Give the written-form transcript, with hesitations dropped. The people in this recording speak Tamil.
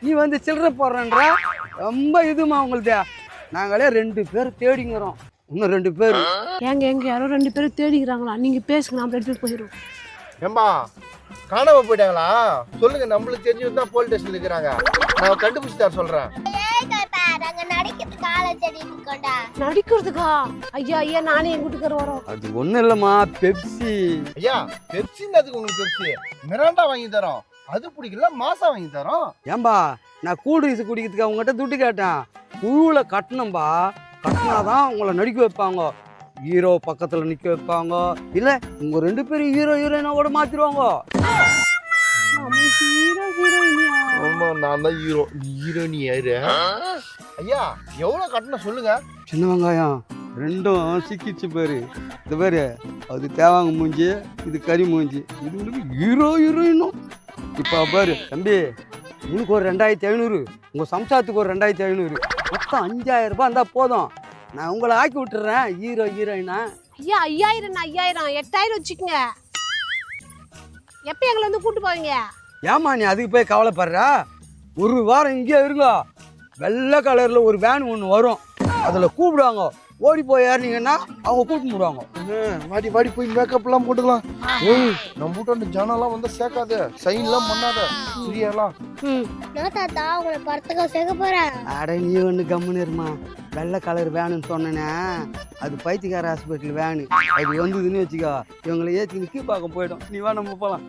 நீ வந்து சில்லறை போடுறன்ற ரொம்ப இதுமா உங்களுதே. நாங்களே 2 பேர் தேடிங்கிறோம், இன்னும் 2 பேர். எங்க யாரோ 2 பேரும் தேடிக்கிறாங்களா? நீங்க பேசுங்க, நம்ம எடுத்துட்டு போயிடும். ஏம்பா காணாம போயிட்டாங்களா? சொல்லுங்க, நம்மளுக்கு தெரிஞ்சு தான் போலீஸ் ஸ்டேஷன்ல இருக்கிறாங்க. நான் கண்டுபிடிச்சு தர சொல்றேன். நடிக்கிறதுக்கா? ஐயா ஐயா, நானே எங்க வீட்டுக்கார வரோம். அது ஒண்ணும் இல்லம்மா, பெப்சி. ஐயா பெப்சின்னதுக்கு உங்களுக்கு பெப்சி, மிராண்டா வாங்கி தரோம். அது பிடிக்கல, மாசா வாங்கி தரோம். ஏன்பா நான் கூல் ட்ரிங்க்ஸ் குடிக்கிறதுக்கு அவங்ககிட்ட துட்டு கேட்டேன். குழுவில் கட்டணும்பா, கட்டினாதான் உங்களை நடிக்க வைப்பாங்க. ஹீரோ பக்கத்தில் நிற்க வைப்பாங்க. இல்லை உங்கள் 2 பேரும் ஹீரோ ஹீரோயினோட மாற்றிடுவாங்க. ஆமா, நான் தான் ஹீரோ. ஹீரோனி யாரு? ஐயா எவ்வளவு கட்டணும் சொல்லுங்க. சின்ன வெங்காயம் 2ம் சிக்கிச்சு பேரு. இந்த பேரு அது தேவாங்க மூஞ்சி, இது கறி மூஞ்சி. இது உங்களுக்கு ஹீரோ ஹீரோயினும். இப்போ பாரு தம்பி, உனக்கு ஒரு 2500, உங்கள் சம்சாரத்துக்கு ஒரு 2500, மொத்தம் 5000 ரூபாய் இருந்தால் போதும். நான் உங்களை ஆக்கி விட்டுறேன் ஹீரோ ஹீரோயினா. ஐயா 5000, 8000 வச்சுக்கோங்க. எப்போ எங்களை வந்து கூட்டு போவீங்க? ஏமா நீ அதுக்கு போய் கவலைப்படுற? ஒரு வாரம் இங்கே இருங்க. வெள்ளை கலரில் ஒரு வேன் ஒன்று வரும், அதில் கூப்பிடுவாங்க. ஓடி போய் ஏறினீங்கன்னா அவங்க கூப்பிட்டு போடுவாங்க. வாடி வாடி போய் மேக்கப்லாம் போட்டுக்கலாம். ஏய் நம்ம வீட்டு ஜனம்லாம் வந்து சேர்க்காத, சைன்லாம் பண்ணாத, சரியாலாம். தாத்தா உங்களை படத்துக்கு சேர்க்க போறேன். அட நீ ஒன்று கம்முன்னு இருமா. வெள்ளை கலர் வேனுன்னு சொன்னேனே, அது பைத்தியக்கார ஹாஸ்பிட்டல் வேனு. அது வந்ததுன்னு வச்சுக்கோ, இவங்களை ஏற்றி கீழ்பாக்கம் போயிடும். நீ வா நம்ம போகலாம்.